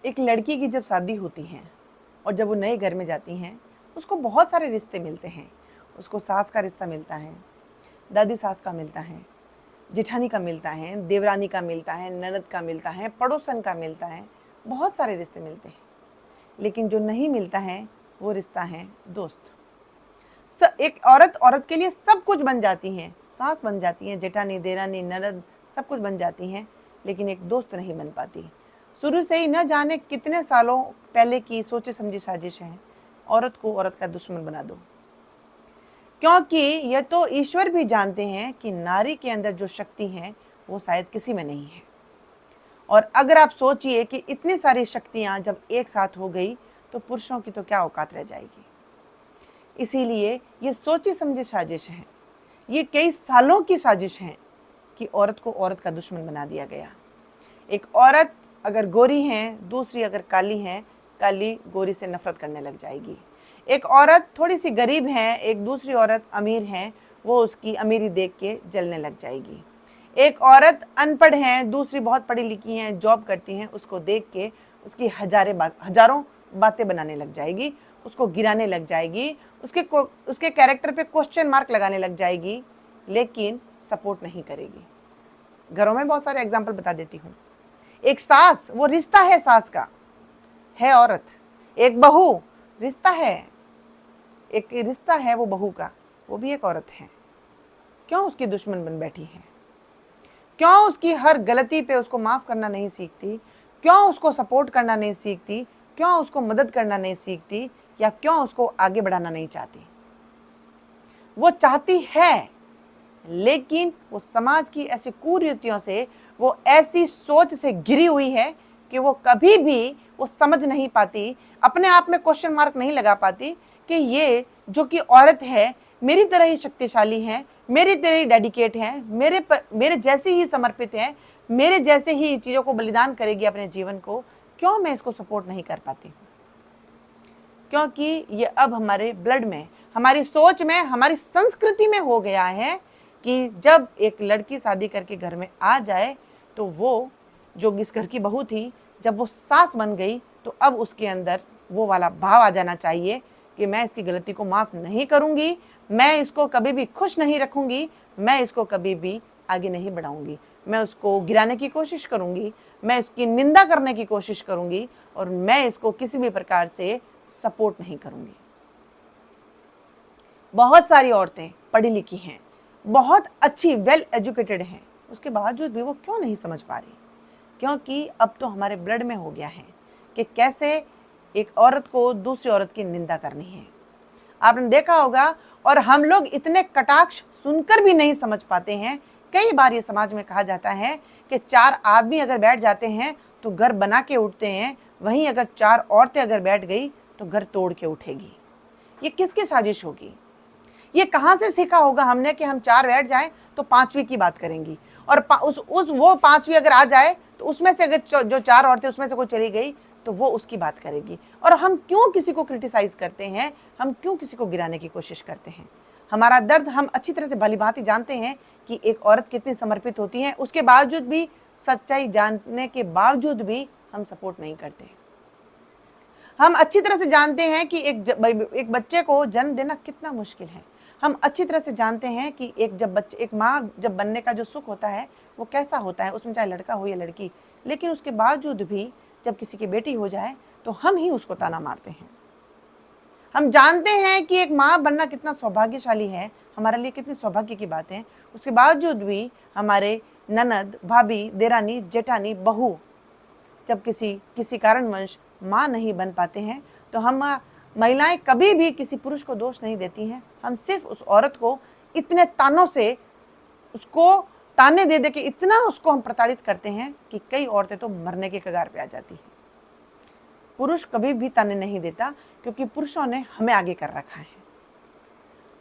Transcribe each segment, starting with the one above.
एक लड़की की जब शादी होती है और जब वो नए घर में जाती हैं, उसको बहुत सारे रिश्ते मिलते हैं। उसको सास का रिश्ता मिलता है, दादी सास का मिलता है, जेठानी का मिलता है, देवरानी का मिलता है, ननद का मिलता है, पड़ोसन का मिलता है। बहुत सारे रिश्ते मिलते हैं, लेकिन जो नहीं मिलता है वो रिश्ता है दोस्त। एक औरत औरत के लिए सब कुछ बन जाती हैं, सास बन जाती हैं, जेठानी, देरानी, ननद, सब कुछ बन जाती हैं, लेकिन एक दोस्त नहीं बन पाती। शुरू से ही न जाने कितने सालों पहले की सोची समझी साजिश है, औरत को औरत का दुश्मन बना दो। क्योंकि यह तो ईश्वर भी जानते हैं कि नारी के अंदर जो शक्ति है वो शायद किसी में नहीं है। और अगर आप सोचिए कि इतनी सारी शक्तियां जब एक साथ हो गई तो पुरुषों की तो क्या औकात रह जाएगी। इसीलिए ये सोची समझी साजिश है, ये कई सालों की साजिश है कि औरत को औरत का दुश्मन बना दिया गया। एक औरत अगर गोरी है, दूसरी अगर काली है, काली गोरी से नफरत करने लग जाएगी। एक औरत थोड़ी सी गरीब है, एक दूसरी औरत अमीर है, वो उसकी अमीरी देख के जलने लग जाएगी। एक औरत अनपढ़ है, दूसरी बहुत पढ़ी लिखी है, जॉब करती हैं, उसको देख के उसकी हजारों बातें बनाने लग जाएगी, उसको गिराने लग जाएगी, उसके कैरेक्टर पे क्वेश्चन मार्क लगाने लग जाएगी, लेकिन सपोर्ट नहीं करेगी। घरों में बहुत सारे एग्जाम्पल बता देती हूँ। एक सास, वो रिश्ता है सास का, है औरत। एक बहू, रिश्ता है, एक रिश्ता है वो बहू का, वो भी एक औरत है। क्यों उसकी दुश्मन बन बैठी है? क्यों उसकी हर गलती पे उसको माफ करना नहीं सीखती? क्यों उसको सपोर्ट करना नहीं सीखती? क्यों उसको मदद करना नहीं सीखती? या क्यों उसको आगे बढ़ाना नहीं चाहती? वो चाहती है, लेकिन वो समाज की ऐसी कुरीतियों से, वो ऐसी सोच से घिरी हुई है कि वो कभी भी वो समझ नहीं पाती, अपने आप में क्वेश्चन मार्क नहीं लगा पाती कि ये जो कि औरत है मेरी तरह ही शक्तिशाली है, मेरी तरह ही डेडिकेट है, मेरे जैसे ही समर्पित है, मेरे जैसे ही चीजों को बलिदान करेगी अपने जीवन को, क्यों मैं इसको सपोर्ट नहीं कर पाती? क्योंकि ये अब हमारे ब्लड में, हमारी सोच में, हमारी संस्कृति में हो गया है कि जब एक लड़की शादी करके घर में आ जाए तो वो जो इस घर की बहू थी, जब वो सास बन गई तो अब उसके अंदर वो वाला भाव आ जाना चाहिए कि मैं इसकी गलती को माफ नहीं करूंगी, मैं इसको कभी भी खुश नहीं रखूंगी, मैं इसको कभी भी आगे नहीं बढ़ाऊंगी, मैं उसको गिराने की कोशिश करूंगी, मैं इसकी निंदा करने की कोशिश करूंगी और मैं इसको किसी भी प्रकार से सपोर्ट नहीं करूंगी। बहुत सारी औरतें पढ़ी लिखी हैं, बहुत अच्छी वेल एजुकेटेड हैं, उसके बावजूद भी वो क्यों नहीं समझ पा रही? क्योंकि अब तो हमारे ब्लड में हो गया है कि कैसे एक औरत को दूसरी औरत की निंदा करनी है। आपने देखा होगा, और हम लोग इतने कटाक्ष सुनकर भी नहीं समझ पाते हैं। कई बार ये समाज में कहा जाता है कि 4 आदमी अगर बैठ जाते हैं तो घर बना के उठते हैं, वहीं अगर 4 औरतें अगर बैठ गई तो घर तोड़ के उठेगी। ये किसकी साजिश होगी? ये कहाँ से सीखा होगा हमने कि हम 4 बैठ जाएं तो 5वीं की बात करेंगी, और वो 5वीं अगर आ जाए तो उसमें से अगर जो 4 औरतें उसमें से कोई चली गई तो वो उसकी बात करेगी। और हम क्यों किसी को क्रिटिसाइज करते हैं? हम क्यों किसी को गिराने की कोशिश करते हैं? हमारा दर्द हम अच्छी तरह से भलीभांति जानते हैं कि एक औरत कितनी समर्पित होती है, उसके बावजूद भी, सच्चाई जानने के बावजूद भी हम सपोर्ट नहीं करते। हम अच्छी तरह से जानते हैं कि एक बच्चे को जन्म देना कितना मुश्किल है। हम अच्छी तरह से जानते हैं कि एक माँ जब बनने का जो सुख होता है वो कैसा होता है, उसमें चाहे लड़का हो या लड़की, लेकिन उसके बावजूद भी जब किसी की बेटी हो जाए तो हम ही उसको ताना मारते हैं। हम जानते हैं कि एक माँ बनना कितना सौभाग्यशाली है, हमारे लिए कितनी सौभाग्य की बात है, उसके बावजूद भी हमारे ननद, भाभी, देरानी, जेठानी, बहू जब किसी कारणवश माँ नहीं बन पाते हैं तो हम महिलाएं कभी भी किसी पुरुष को दोष नहीं देती हैं। हम सिर्फ उस औरत को इतने तानों से, उसको ताने दे दे के इतना उसको हम प्रताड़ित करते हैं कि कई औरतें तो मरने के कगार पे आ जाती हैं। पुरुष कभी भी ताने नहीं देता, क्योंकि पुरुषों ने हमें आगे कर रखा है।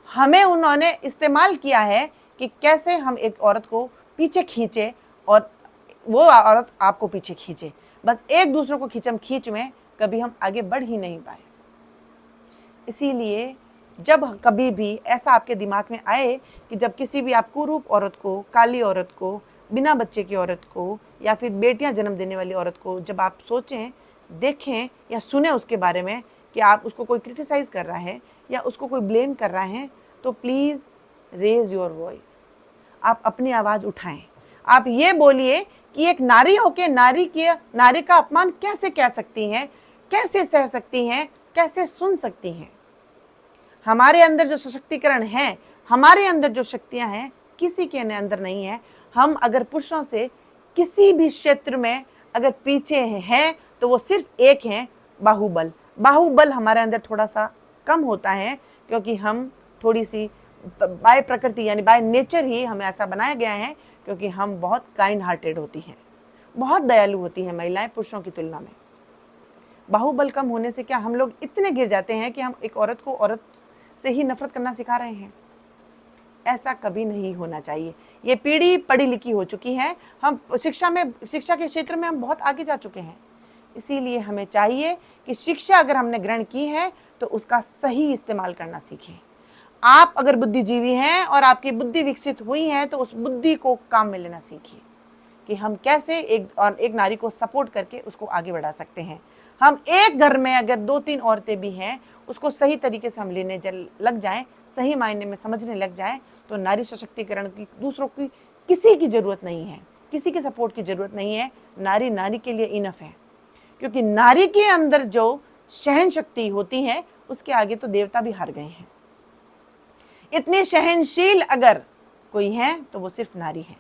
हमें उन्होंने इस्तेमाल किया है कि कैसे हम एक औरत को पीछे खींचे और वो औरत आपको पीछे खींचे। बस एक दूसरे को खींचम खींच में कभी हम आगे बढ़ ही नहीं पाए। इसीलिए जब कभी भी ऐसा आपके दिमाग में आए कि जब किसी भी आप कुरूप औरत को, काली औरत को, बिना बच्चे की औरत को, या फिर बेटियां जन्म देने वाली औरत को जब आप सोचें देखें या सुने उसके बारे में कि आप उसको कोई क्रिटिसाइज़ कर रहा है या उसको कोई ब्लेम कर रहा है, तो प्लीज़ रेज़ योर वॉइस, आप अपनी आवाज़ उठाएं। आप ये बोलिए कि एक नारी होके नारी का अपमान कैसे कह सकती हैं, कैसे सह सकती हैं, कैसे सुन सकती हैं। हमारे अंदर जो सशक्तिकरण है, हमारे अंदर जो शक्तियां हैं, किसी के अंदर नहीं है। हम अगर पुरुषों से किसी भी क्षेत्र में अगर पीछे हैं तो वो सिर्फ एक है, बाहुबल। बाहुबल हमारे अंदर थोड़ा सा कम होता है, क्योंकि हम थोड़ी सी बाय प्रकृति यानी बाय नेचर ही हमें ऐसा बनाया गया है, क्योंकि हम बहुत काइंड हार्टेड होती हैं, बहुत दयालु होती हैं महिलाएं पुरुषों की तुलना में। बाहुबल कम होने से क्या हम लोग इतने गिर जाते हैं कि हम एक औरत को औरत से ही नफरत करना सिखा रहे हैं? ऐसा कभी नहीं होना चाहिए। ये पीढ़ी पढ़ी लिखी हो चुकी है, हम शिक्षा के क्षेत्र में हम बहुत आगे जा चुके हैं। इसीलिए हमें चाहिए कि शिक्षा अगर हमने ग्रहण की है तो उसका सही इस्तेमाल करना सीखें। आप अगर बुद्धिजीवी हैं और आपकी बुद्धि विकसित हुई है तो उस बुद्धि को काम में लेना सीखिए कि हम कैसे एक नारी को सपोर्ट करके उसको आगे बढ़ा सकते हैं। हम एक घर में अगर 2-3 औरतें भी हैं, उसको सही तरीके से हम लेने लग जाएं, सही मायने में समझने लग जाएं, तो नारी सशक्तिकरण की दूसरों की किसी की ज़रूरत नहीं है, किसी के सपोर्ट की ज़रूरत नहीं है। नारी नारी के लिए इनफ है, क्योंकि नारी के अंदर जो सहन शक्ति होती है उसके आगे तो देवता भी हार गए हैं। इतनी सहनशील अगर कोई है तो वो सिर्फ नारी है।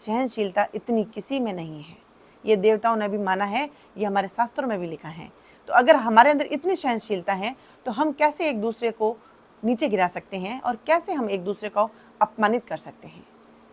सहनशीलता इतनी किसी में नहीं है, ये देवताओं ने भी माना है, ये हमारे शास्त्रों में भी लिखा है। तो अगर हमारे अंदर इतनी सहनशीलता है तो हम कैसे एक दूसरे को नीचे गिरा सकते हैं और कैसे हम एक दूसरे को अपमानित कर सकते हैं?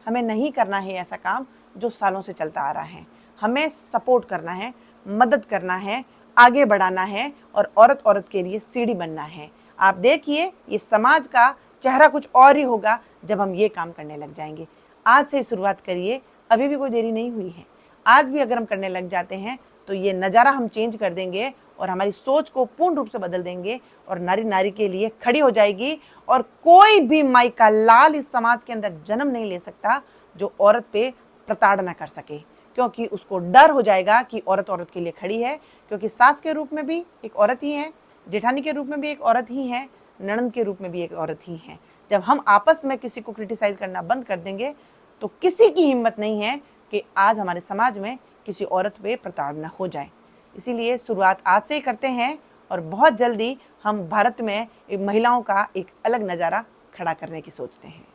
हमें नहीं करना है ऐसा काम जो सालों से चलता आ रहा है। हमें सपोर्ट करना है, मदद करना है, आगे बढ़ाना है और औरत औरत के लिए सीढ़ी बनना है। आप देखिए, ये समाज का चेहरा कुछ और ही होगा जब हम ये काम करने लग जाएंगे। आज से शुरुआत करिए, अभी भी कोई देरी नहीं हुई है। आज भी अगर हम करने लग जाते हैं तो ये नज़ारा हम चेंज कर देंगे और हमारी सोच को पूर्ण रूप से बदल देंगे और नारी नारी के लिए खड़ी हो जाएगी। और कोई भी माई का लाल इस समाज के अंदर जन्म नहीं ले सकता जो औरत पे प्रताड़ना कर सके, क्योंकि उसको डर हो जाएगा कि औरत औरत के लिए खड़ी है। क्योंकि सास के रूप में भी एक औरत ही है, जेठानी के रूप में भी एक औरत ही है, ननद के रूप में भी एक औरत ही है। जब हम आपस में किसी को क्रिटिसाइज करना बंद कर देंगे तो किसी की हिम्मत नहीं है कि आज हमारे समाज में किसी औरत पे प्रताड़ना हो जाए। इसीलिए शुरुआत आज से ही करते हैं और बहुत जल्दी हम भारत में महिलाओं का एक अलग नज़ारा खड़ा करने की सोचते हैं।